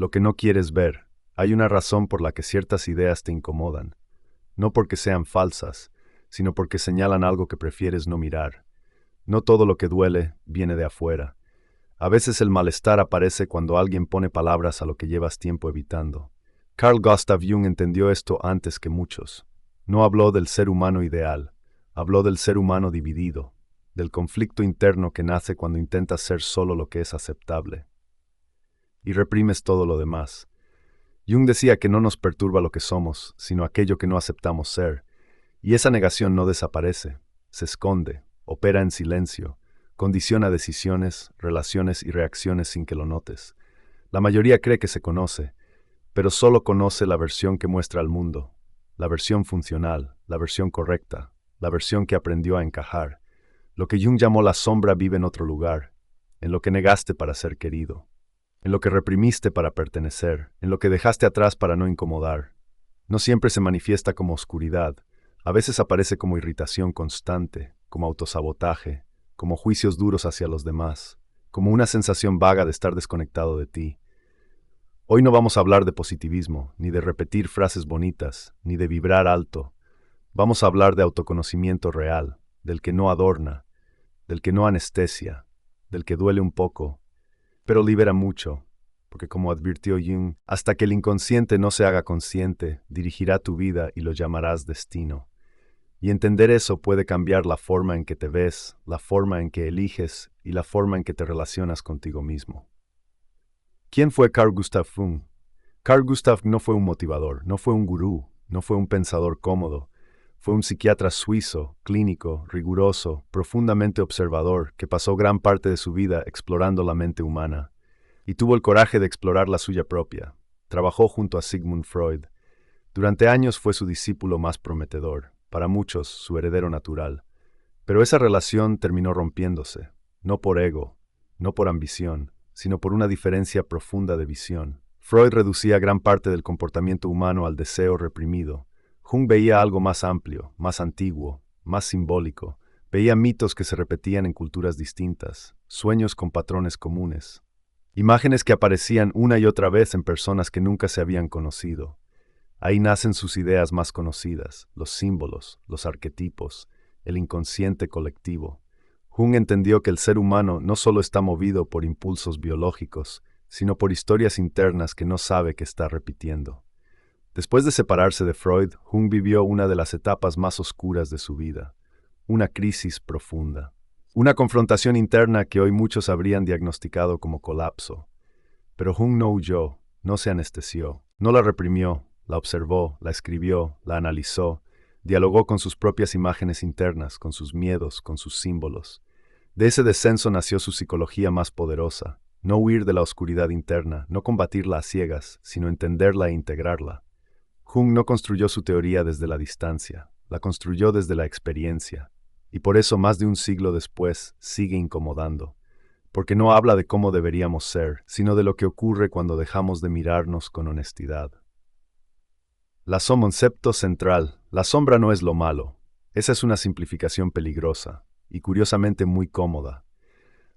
lo que no quieres ver. Hay una razón por la que ciertas ideas te incomodan, no porque sean falsas, sino porque señalan algo que prefieres no mirar. No todo lo que duele viene de afuera. A veces el malestar aparece cuando alguien pone palabras a lo que llevas tiempo evitando. Carl Gustav Jung entendió esto antes que muchos. No habló del ser humano ideal, habló del ser humano dividido, del conflicto interno que nace cuando intentas ser solo lo que es aceptable y reprimes todo lo demás. Jung decía que no nos perturba lo que somos, sino aquello que no aceptamos ser, y esa negación no desaparece, se esconde, opera en silencio, condiciona decisiones, relaciones y reacciones sin que lo notes. La mayoría cree que se conoce, pero solo conoce la versión que muestra al mundo, la versión funcional, la versión correcta, la versión que aprendió a encajar. Lo que Jung llamó la sombra vive en otro lugar, en lo que negaste para ser querido, en lo que reprimiste para pertenecer, en lo que dejaste atrás para no incomodar. No siempre se manifiesta como oscuridad, a veces aparece como irritación constante, como autosabotaje, como juicios duros hacia los demás, como una sensación vaga de estar desconectado de ti. Hoy no vamos a hablar de positivismo, ni de repetir frases bonitas, ni de vibrar alto. Vamos a hablar de autoconocimiento real, del que no adorna, del que no anestesia, del que duele un poco, pero libera mucho, porque como advirtió Jung, hasta que el inconsciente no se haga consciente, dirigirá tu vida y lo llamarás destino. Y entender eso puede cambiar la forma en que te ves, la forma en que eliges y la forma en que te relacionas contigo mismo. ¿Quién fue Carl Gustav Jung? Carl Gustav no fue un motivador, no fue un gurú, no fue un pensador cómodo. Fue un psiquiatra suizo, clínico, riguroso, profundamente observador, que pasó gran parte de su vida explorando la mente humana. Y tuvo el coraje de explorar la suya propia. Trabajó junto a Sigmund Freud. Durante años fue su discípulo más prometedor, para muchos su heredero natural. Pero esa relación terminó rompiéndose, no por ego, no por ambición, sino por una diferencia profunda de visión. Freud reducía gran parte del comportamiento humano al deseo reprimido. Jung veía algo más amplio, más antiguo, más simbólico. Veía mitos que se repetían en culturas distintas, sueños con patrones comunes. Imágenes que aparecían una y otra vez en personas que nunca se habían conocido. Ahí nacen sus ideas más conocidas, los símbolos, los arquetipos, el inconsciente colectivo. Jung entendió que el ser humano no solo está movido por impulsos biológicos, sino por historias internas que no sabe que está repitiendo. Después de separarse de Freud, Jung vivió una de las etapas más oscuras de su vida, una crisis profunda. Una confrontación interna que hoy muchos habrían diagnosticado como colapso. Pero Jung no huyó, no se anestesió, no la reprimió, la observó, la escribió, la analizó, dialogó con sus propias imágenes internas, con sus miedos, con sus símbolos. De ese descenso nació su psicología más poderosa, no huir de la oscuridad interna, no combatirla a ciegas, sino entenderla e integrarla. Jung no construyó su teoría desde la distancia, la construyó desde la experiencia, y por eso más de un siglo después sigue incomodando, porque no habla de cómo deberíamos ser, sino de lo que ocurre cuando dejamos de mirarnos con honestidad. Concepto central, la sombra no es lo malo. Esa es una simplificación peligrosa, y curiosamente muy cómoda.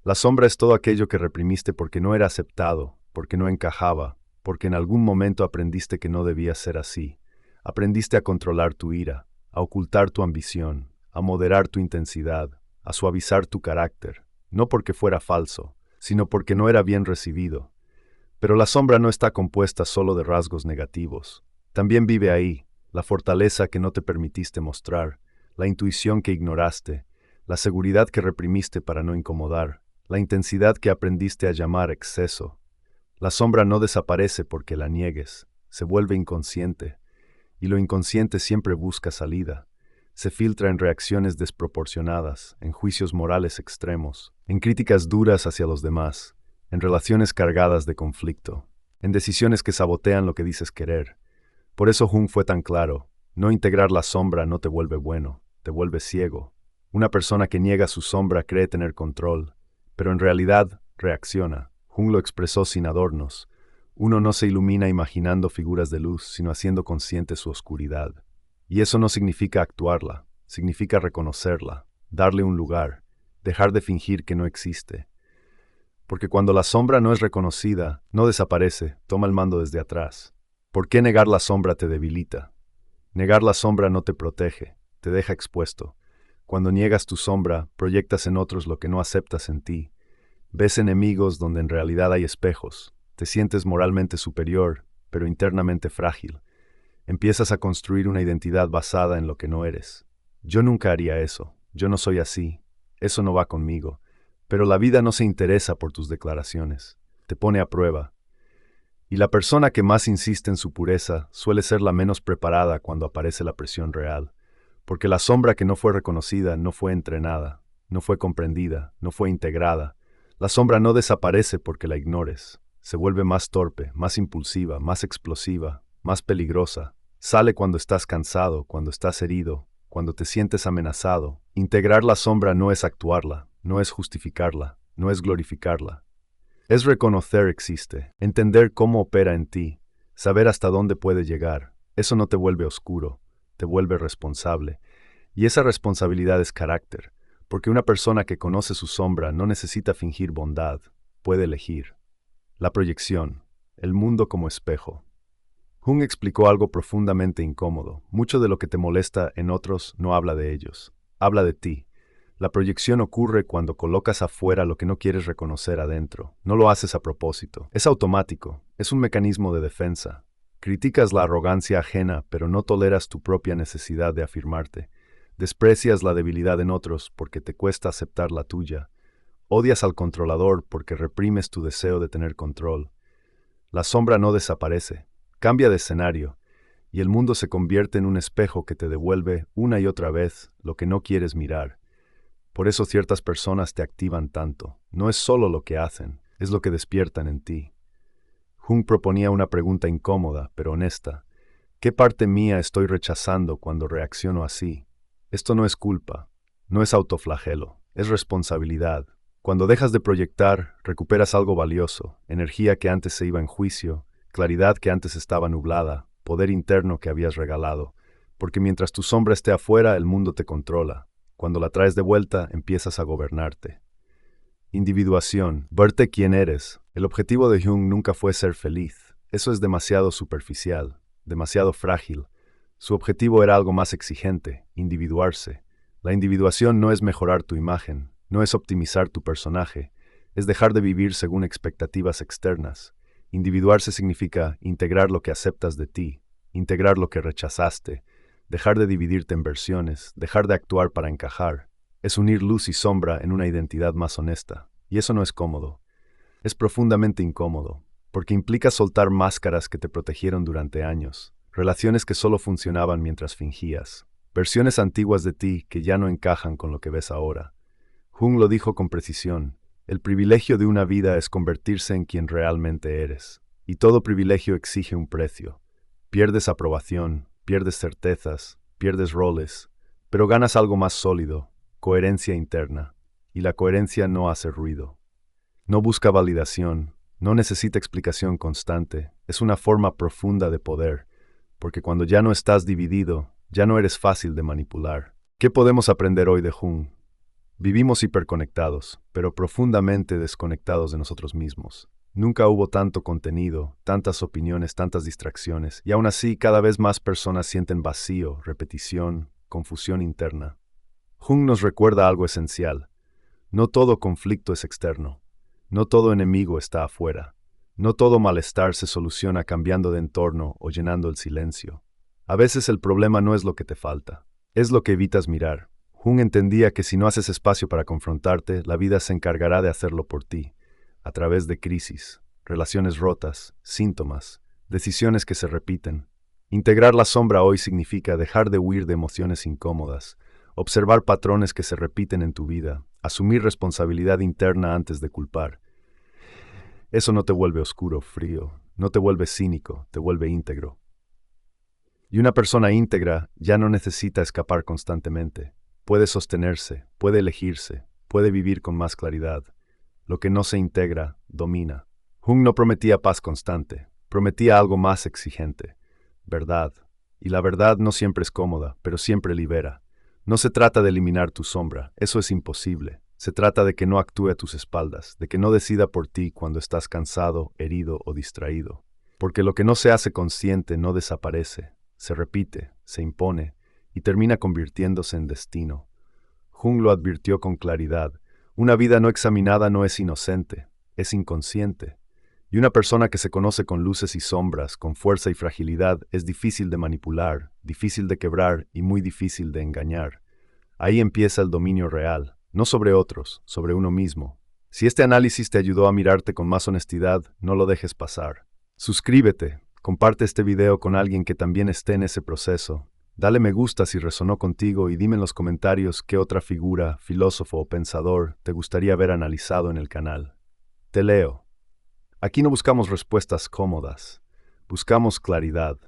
La sombra es todo aquello que reprimiste porque no era aceptado, porque no encajaba, porque en algún momento aprendiste que no debía ser así. Aprendiste a controlar tu ira, a ocultar tu ambición, a moderar tu intensidad, a suavizar tu carácter, no porque fuera falso, sino porque no era bien recibido. Pero la sombra no está compuesta solo de rasgos negativos. También vive ahí, la fortaleza que no te permitiste mostrar, la intuición que ignoraste, la seguridad que reprimiste para no incomodar, la intensidad que aprendiste a llamar exceso. La sombra no desaparece porque la niegues, se vuelve inconsciente, y lo inconsciente siempre busca salida. Se filtra en reacciones desproporcionadas, en juicios morales extremos, en críticas duras hacia los demás, en relaciones cargadas de conflicto, en decisiones que sabotean lo que dices querer. Por eso Jung fue tan claro: no integrar la sombra no te vuelve bueno, te vuelve ciego. Una persona que niega su sombra cree tener control, pero en realidad reacciona. Jung lo expresó sin adornos. Uno no se ilumina imaginando figuras de luz, sino haciendo consciente su oscuridad. Y eso no significa actuarla, significa reconocerla, darle un lugar, dejar de fingir que no existe. Porque cuando la sombra no es reconocida, no desaparece, toma el mando desde atrás. ¿Por qué negar la sombra te debilita? Negar la sombra no te protege, te deja expuesto. Cuando niegas tu sombra, proyectas en otros lo que no aceptas en ti. Ves enemigos donde en realidad hay espejos. Te sientes moralmente superior, pero internamente frágil. Empiezas a construir una identidad basada en lo que no eres. Yo nunca haría eso. Yo no soy así. Eso no va conmigo. Pero la vida no se interesa por tus declaraciones. Te pone a prueba. Y la persona que más insiste en su pureza suele ser la menos preparada cuando aparece la presión real. Porque la sombra que no fue reconocida no fue entrenada, no fue comprendida, no fue integrada. La sombra no desaparece porque la ignores. Se vuelve más torpe, más impulsiva, más explosiva, más peligrosa. Sale cuando estás cansado, cuando estás herido, cuando te sientes amenazado. Integrar la sombra no es actuarla, no es justificarla, no es glorificarla. Es reconocer existe, entender cómo opera en ti, saber hasta dónde puede llegar. Eso no te vuelve oscuro, te vuelve responsable. Y esa responsabilidad es carácter, porque una persona que conoce su sombra no necesita fingir bondad, puede elegir. La proyección, el mundo como espejo. Jung explicó algo profundamente incómodo. Mucho de lo que te molesta en otros no habla de ellos, habla de ti. La proyección ocurre cuando colocas afuera lo que no quieres reconocer adentro. No lo haces a propósito. Es automático, es un mecanismo de defensa. Criticas la arrogancia ajena, pero no toleras tu propia necesidad de afirmarte. Desprecias la debilidad en otros porque te cuesta aceptar la tuya. Odias al controlador porque reprimes tu deseo de tener control. La sombra no desaparece, cambia de escenario, y el mundo se convierte en un espejo que te devuelve una y otra vez lo que no quieres mirar. Por eso ciertas personas te activan tanto. No es solo lo que hacen, es lo que despiertan en ti. Jung proponía una pregunta incómoda, pero honesta. ¿Qué parte mía estoy rechazando cuando reacciono así? Esto no es culpa, no es autoflagelo, es responsabilidad. Cuando dejas de proyectar, recuperas algo valioso, energía que antes se iba en juicio, claridad que antes estaba nublada, poder interno que habías regalado. Porque mientras tu sombra esté afuera, el mundo te controla. Cuando la traes de vuelta, empiezas a gobernarte. Individuación, verte quién eres. El objetivo de Jung nunca fue ser feliz. Eso es demasiado superficial, demasiado frágil. Su objetivo era algo más exigente, individuarse. La individuación no es mejorar tu imagen, no es optimizar tu personaje, es dejar de vivir según expectativas externas. Individuarse significa integrar lo que aceptas de ti, integrar lo que rechazaste, dejar de dividirte en versiones, dejar de actuar para encajar. Es unir luz y sombra en una identidad más honesta. Y eso no es cómodo. Es profundamente incómodo, porque implica soltar máscaras que te protegieron durante años, relaciones que solo funcionaban mientras fingías, versiones antiguas de ti que ya no encajan con lo que ves ahora. Jung lo dijo con precisión. El privilegio de una vida es convertirse en quien realmente eres. Y todo privilegio exige un precio. Pierdes aprobación, pierdes certezas, pierdes roles, pero ganas algo más sólido, coherencia interna. Y la coherencia no hace ruido. No busca validación, no necesita explicación constante. Es una forma profunda de poder, porque cuando ya no estás dividido, ya no eres fácil de manipular. ¿Qué podemos aprender hoy de Jung? Vivimos hiperconectados, pero profundamente desconectados de nosotros mismos. Nunca hubo tanto contenido, tantas opiniones, tantas distracciones, y aún así cada vez más personas sienten vacío, repetición, confusión interna. Jung nos recuerda algo esencial. No todo conflicto es externo. No todo enemigo está afuera. No todo malestar se soluciona cambiando de entorno o llenando el silencio. A veces el problema no es lo que te falta, es lo que evitas mirar. Jung entendía que si no haces espacio para confrontarte, la vida se encargará de hacerlo por ti, a través de crisis, relaciones rotas, síntomas, decisiones que se repiten. Integrar la sombra hoy significa dejar de huir de emociones incómodas, observar patrones que se repiten en tu vida, asumir responsabilidad interna antes de culpar. Eso no te vuelve oscuro, frío, no te vuelve cínico, te vuelve íntegro. Y una persona íntegra ya no necesita escapar constantemente. Puede sostenerse, puede elegirse, puede vivir con más claridad. Lo que no se integra, domina. Jung no prometía paz constante, prometía algo más exigente, verdad. Y la verdad no siempre es cómoda, pero siempre libera. No se trata de eliminar tu sombra, eso es imposible. Se trata de que no actúe a tus espaldas, de que no decida por ti cuando estás cansado, herido o distraído. Porque lo que no se hace consciente no desaparece, se repite, se impone y termina convirtiéndose en destino. Jung lo advirtió con claridad. Una vida no examinada no es inocente, es inconsciente. Y una persona que se conoce con luces y sombras, con fuerza y fragilidad, es difícil de manipular, difícil de quebrar y muy difícil de engañar. Ahí empieza el dominio real, no sobre otros, sobre uno mismo. Si este análisis te ayudó a mirarte con más honestidad, no lo dejes pasar. Suscríbete, comparte este video con alguien que también esté en ese proceso. Dale me gusta si resonó contigo y dime en los comentarios qué otra figura, filósofo o pensador te gustaría ver analizado en el canal. Te leo. Aquí no buscamos respuestas cómodas, buscamos claridad.